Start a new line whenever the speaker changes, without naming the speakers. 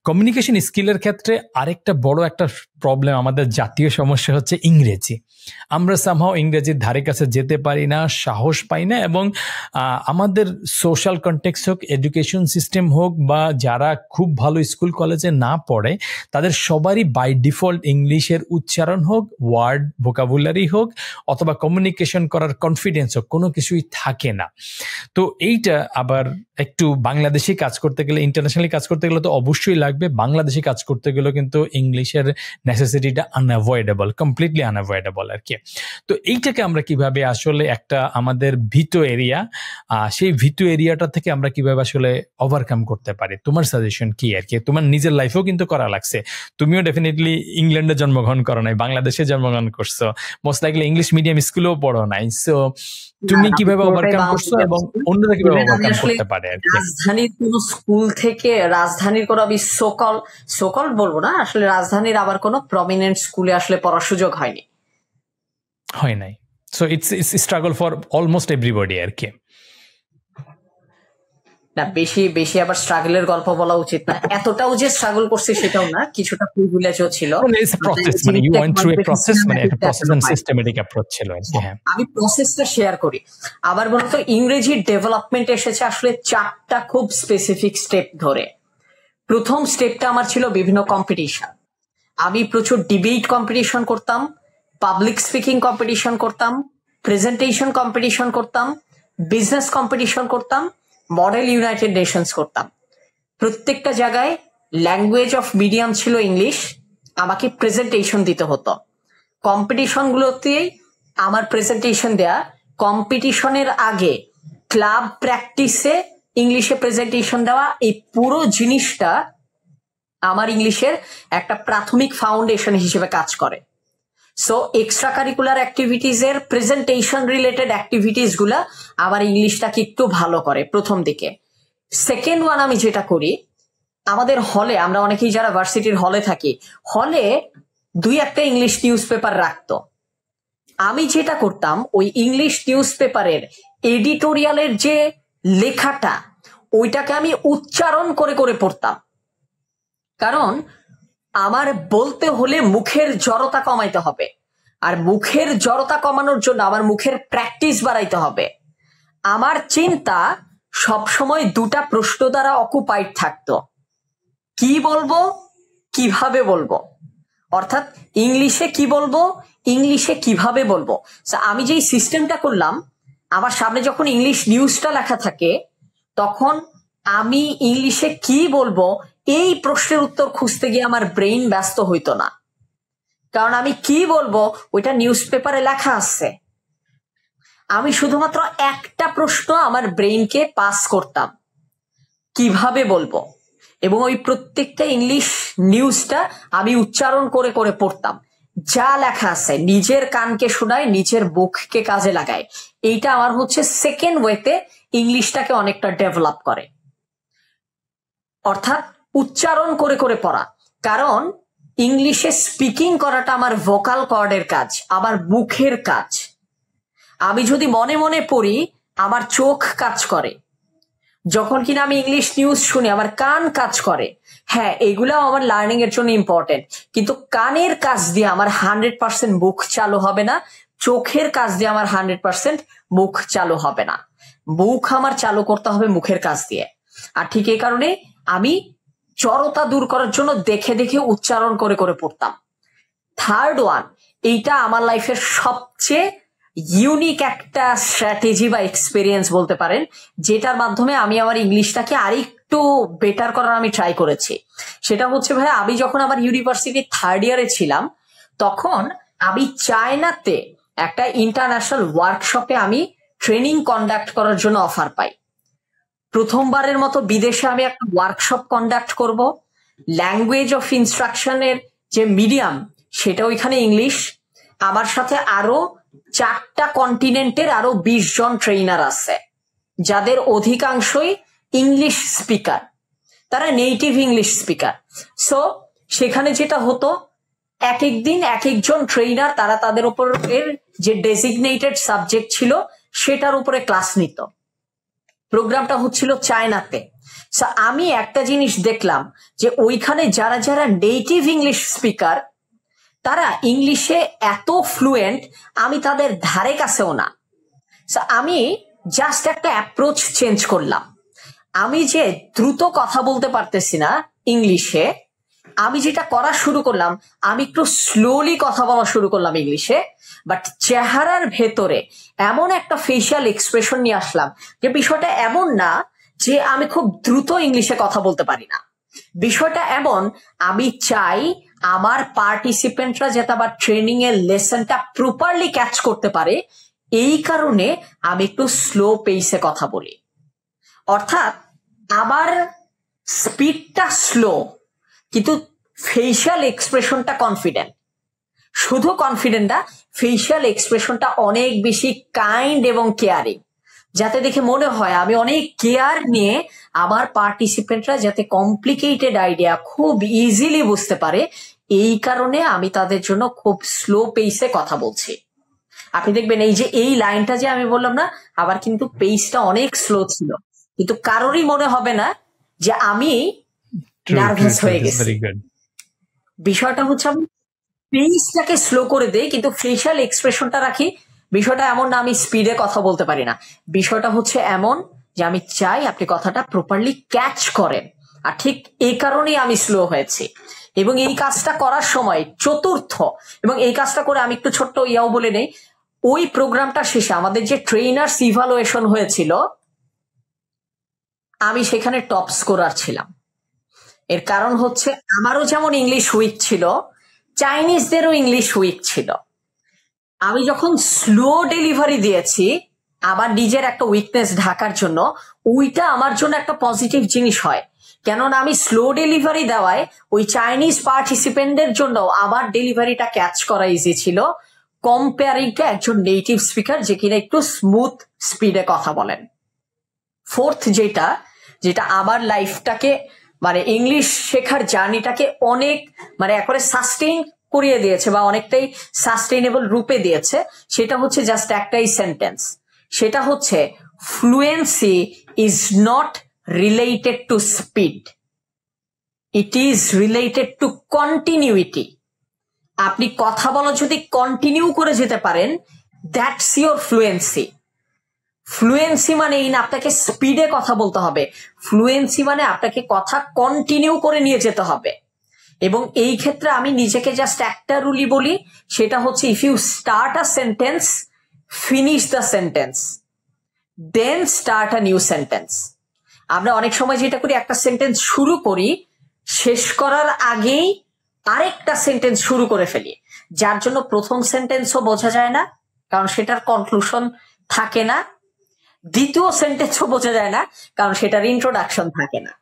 Communication স্কিলের ক্ষেত্রে আরেকটা বড় একটা প্রবলেম, আমাদের জাতীয় সমস্যা হচ্ছে ইংরেজি। আমরা সামহাও ইংরেজির ধারে কাছে যেতে পারি না, সাহস পাই না, এবং আমাদের সোশ্যাল কনটেক্সট হোক, এডুকেশন সিস্টেম হোক, বা যারা খুব ভালো স্কুল কলেজে না পড়ে তাদের সবারই বাই ডিফল্ট ইংলিশের উচ্চারণ হোক, ওয়ার্ড ভোকাবুলারি হোক, অথবা কমিউনিকেশন করার কনফিডেন্স হোক, কোনো কিছুই থাকে না। তো এইটা আবার একটু বাংলাদেশি কাজ করতে গেলে, ইন্টারন্যাশনালি কাজ করতে গেলে তো অবশ্যই লাগবে, বাংলাদেশি কাজ করতে গেলেও কিন্তু ইংলিশের নেসেসিটিটা আনঅ্যাভয়েডেবল, কমপ্লিটলি আনঅ্যাভয়েডেবল আর কি। তো এইটাকে আমরা কিভাবে আসলে একটা আমাদের ভীত এরিয়া, সেই ভীত এরিয়াটা থেকে আমরা কিভাবে আসলে ওভারকাম করতে পারি, তোমার সাজেশন কি আর কি? তোমার নিজের লাইফেও কিন্তু করা লাগছে, তুমিও ডেফিনেটলি ইংল্যান্ডে জন্মগ্রহণ করো নাই, বাংলাদেশে জন্মগ্রহণ করছো, মোস্ট লাইকলি ইংলিশ মিডিয়াম স্কুলেও পড়ো নাই। সো তুমি কিভাবে ওভারকাম করছো এবং অন্যরা কিভাবে ওভারকাম করতে পারে?
রাজধানীর কোন স্কুল থেকে, রাজধানীর কোনো আমি সোকল বলবো না, আসলে রাজধানীর আবার কোনো প্রমিনেন্ট স্কুলে আসলে পড়ার সুযোগ হয়নি,
হয় নাই। So it's struggle for almost everybody আর কি।
না, বেশি বেশি আবার স্ট্রাগলের গল্প বলা উচিত না, এতটাও যে স্ট্রাগল করছে সেটাও না, কিছুটা প্রিভিলেজও ছিল। আমি প্রসেসটা শেয়ার করি। আবার বলতো ইংরেজির ডেভেলপমেন্ট এসেছে আসলে 4টা খুব স্পেসিফিক স্টেপ ধরে। প্রথম স্টেপটা আমার ছিল বিভিন্ন কম্পিটিশন। আমি প্রচুর ডিবেট কম্পিটিশন করতাম, পাবলিক স্পিকিং কম্পিটিশন করতাম, প্রেজেন্টেশন কম্পিটিশন করতাম, বিজনেস কম্পিটিশন করতাম, মডেল ইউনাইটেড নেশনস করতাম। প্রত্যেকটা জায়গায় ল্যাঙ্গুয়েজ অফ মিডিয়াম ছিল ইংলিশ, আমাকে প্রেজেন্টেশন দিতে হতো। কম্পিটিশন গুলোতেই আমার প্রেজেন্টেশন দেয়া, কম্পিটিশনের আগে ক্লাব প্র্যাকটিসে ইংলিশে প্রেজেন্টেশন দেওয়া, এই পুরো জিনিসটা আমার ইংলিশের একটা প্রাথমিক ফাউন্ডেশন হিসেবে কাজ করে। সো এক্সট্রা কারিকুলার অ্যাক্টিভিটিজ এর প্রেজেন্টেশন রিলেটেড অ্যাক্টিভিটিস গুলা আমার ইংলিশটাকে একটু ভালো করে প্রথম দিকে। সেকেন্ড ওয়ান, আমি যেটা করি, আমাদের হলে, আমরা অনেকেই যারা ভার্সিটির হলে থাকি, হলে 2-1টা ইংলিশ নিউজ পেপার রাখতো। আমি যেটা করতাম, ওই ইংলিশ নিউজ পেপারের এডিটোরিয়ালের যে লেখাটা, ওইটাকে আমি উচ্চারণ করে করে পড়তাম। কারণ আমার বলতে হলে মুখের জড়তা কমাইতে হবে, আর মুখের জড়তা কমানোর জন্য আমার মুখের প্র্যাকটিস বাড়াইতে হবে। আমার চিন্তা সবসময় 2টা প্রশ্ন দ্বারা অকুপাইড থাকতো, কি বলবো, কিভাবে বলবো, অর্থাৎ ইংলিশে কি বলবো, ইংলিশে কিভাবে বলবো। আমি যেই সিস্টেমটা করলাম, আমার সামনে যখন ইংলিশ নিউজটা লেখা থাকে, তখন আমি ইংলিশে কি বলবো এই প্রশ্নের উত্তর খুঁজতে গিয়ে আমার ব্রেইন ব্যস্ত হইতো না, কারণ আমি কি বলবো ওইটা নিউজ পেপারে লেখা আছে। আমি শুধুমাত্র একটা প্রশ্ন আমার ব্রেইনকে পাস করতাম, কিভাবে বলবো, এবং ওই প্রত্যেকটা ইংলিশ নিউজটা আমি উচ্চারণ করে করে পড়তাম। যা লেখা আছে নিজের কানকে শোনায়, নিজের মুখকে কাজে লাগায়। এইটা আমার হচ্ছে সেকেন্ড ওয়েতে ইংলিশটাকে অনেকটা ডেভেলপ করে, অর্থাৎ উচ্চারণ করে করে পড়া। কারণ ইংলিশে স্পিকিং করাটা আমার ভোকাল কর্ডের কাজ, আমার মুখের কাজ। আমি যদি মনে মনে পড়ি, আমার চোখ কাজ করে। যখন কিনা আমি ইংলিশ নিউজ শুনি, আমার কান কাজ করে। হ্যাঁ, এগুলাও আমার লার্নিং এর জন্য ইম্পর্টেন্ট, কিন্তু কানের কাজ দিয়ে আমার 100% মুখ চালু হবে না, চোখের কাজ দিয়ে আমার 100% মুখ চালু হবে না। মুখ আমার চালু করতে হবে মুখের কাজ দিয়ে। আর ঠিক এই কারণে আমি জড়তা দূর করার জন্য দেখে দেখে উচ্চারণ করে করে পড়তাম। থার্ড ওয়ান, এইটা আমার লাইফের সবচেয়ে ইউনিক একটা স্ট্র্যাটেজি বা এক্সপিরিয়েন্স বলতে পারেন, যেটার মাধ্যমে আমি আমার ইংলিশটাকে আরেকটু বেটার করার আমি ট্রাই করেছি। সেটা হচ্ছে, ভাই, আমি যখন আমার ইউনিভার্সিটি 3rd ইয়ারে ছিলাম, তখন আমি চায়নাতে একটা ইন্টারন্যাশনাল ওয়ার্কশপে আমি ট্রেনিং কন্ডাক্ট করার জন্য অফার পাই। প্রথমবারের মতো বিদেশে আমি একটা ওয়ার্কশপ কন্ডাক্ট করব। ল্যাঙ্গুয়েজ অফ ইনস্ট্রাকশনের যে মিডিয়াম, সেটা ওইখানে ইংলিশ। আমার সাথে আরো 4টা কন্টিনেন্টের আরো 20 জন ট্রেইনার আছে, যাদের অধিকাংশই ইংলিশ স্পিকার, তারা নেটিভ ইংলিশ স্পিকার। সো সেখানে যেটা হতো, এক এক দিন এক একজন ট্রেইনার তারা তাদের উপরের যে ডেজিগনেটেড সাবজেক্ট ছিল সেটার উপরে ক্লাস নিত। প্রোগ্রামটা হচ্ছিল চায়নাতে। সো আমি একটা জিনিস দেখলাম যে ওইখানে যারা যারা নেটিভ ইংলিশ স্পিকার তারা ইংলিশে এত ফ্লুয়েন্ট, আমি তাদের ধারে কাছেও না। সো আমি জাস্ট একটা অ্যাপ্রোচ চেঞ্জ করলাম। আমি যে দ্রুত কথা বলতে পারতেছি না ইংলিশে, আমি যেটা করা শুরু করলাম, আমি একটু স্লোলি কথা বলা শুরু করলাম ইংলিশে, বাট চেহারার ভেতরে এমন একটা ফেশিয়াল এক্সপ্রেশন নিয়ে আসলাম যে বিষয়টা এমন না যে আমি খুব দ্রুত ইংলিশে কথা বলতে পারি না। বিষয়টা এমন, আমি চাই আমার পার্টিসিপেন্টরা যাতে আবার ট্রেনিং এর লেসনটা প্রপারলি ক্যাচ করতে পারে, এই কারণে আমি একটু স্লো পেসে কথা বলি। অর্থাৎ আমার স্পিডটা স্লো, কিন্তু ফেশিয়াল এক্সপ্রেশনটা কনফিডেন্ট। শুধু কনফিডেন্ট না, ফেশিয়াল এক্সপ্রেশনটা অনেক বেশি কাইন্ড এবং কেয়ারিং, যাতে দেখে মনে হয় আমি অনেক কেয়ার নিয়ে আমার পার্টিসিপেন্টরা যাতে কমপ্লিকেটেড আইডিয়া খুব ইজিলি বুঝতে পারে, এই কারণে আমি তাদের জন্য খুব স্লো পেসে কথা বলছি। আপনি দেখবেন এই যে এই লাইনটা যে আমি বললাম না, আবার কিন্তু পেসটা অনেক স্লো ছিল, কিন্তু কারোরই মনে হবে না যে আমি নার্ভাস হয়ে গেছি। বিষয়টা হচ্ছে আমি পেসটাকে স্লো করে দেই, কিন্তু ফেশিয়াল এক্সপ্রেশনটা রাখি। বিষয়টা এমন না আমি স্পিডে কথা বলতে পারি না, বিষয়টা হচ্ছে এমন যে আমি চাই আপনি কথাটা প্রপারলি ক্যাচ করেন, আর ঠিক এই কারণেই আমি স্লো হয়েছি। এবং এই কাজটা করার সময় চতুর্থ, এবং এই কাজটা করে আমি একটু ছোট্ট ইয়াও বলে নেই, ওই প্রোগ্রামটা শেষে আমাদের যে ট্রেনার্স ইভালুয়েশন হয়েছিল, আমি সেখানে টপ স্কোরার ছিলাম। এর কারণ হচ্ছে আমারও যেমন ইংলিশ উইক ছিল, চাইনিজদেরও ইংলিশ উইক ছিল। আমি যখন স্লো ডেলিভারি দিয়েছি আমার নিজের একটা উইকনেস ঢাকার জন্য, ওইটা আমার জন্য একটা পজিটিভ জিনিস হয়। কেননা আমি স্লো ডেলিভারি দেওয়ায় ওই চাইনিজ পার্টিসিপেন্টদের জন্য আমার ডেলিভারিটা ক্যাচ করা ইজি ছিল, কম্পেয়ারিং টু একজন নেটিভ স্পিকার যে কিনা একটু স্মুথ স্পিডে কথা বলেন। ফোর্থ যেটা যেটা আমার লাইফটাকে মানে ইংলিশ শেখার জার্নিটাকে অনেক মানে একবারে সাস্টেইন করিয়ে দিয়েছে বা অনেকটাই সাস্টেইনেবল রূপে দিয়েছে, সেটা হচ্ছে জাস্ট একটাই সেন্টেন্স। সেটা হচ্ছে fluency is not related to speed, it is related to continuity. আপনি কথা বলা যদি কন্টিনিউ করে যেতে পারেন, দ্যাটস ইওর ফ্লুয়েন্সি। ফ্লুয়েন্সি মানে এই না আপনাকে স্পিডে কথা বলতে হবে, ফ্লুয়েন্সি মানে আপনাকে কথা কন্টিনিউ করে নিয়ে যেতে হবে। এবং এই ক্ষেত্রে আমি নিজেকে জাস্ট একটা রুলই বলি, সেটা হচ্ছে if you start a sentence, finish the sentence, then start a new sentence. আমরা অনেক সময় যেটা করি, একটা সেন্টেন্স শুরু করি, শেষ করার আগেই আরেকটা সেন্টেন্স শুরু করে ফেলি, যার জন্য প্রথম সেন্টেন্সও বোঝা যায় না কারণ সেটার কনক্লুশন থাকে না, দ্বিতীয় সেন্টেন্সও বোঝা যায় না কারণ সেটার ইন্ট্রোডাকশন থাকে না।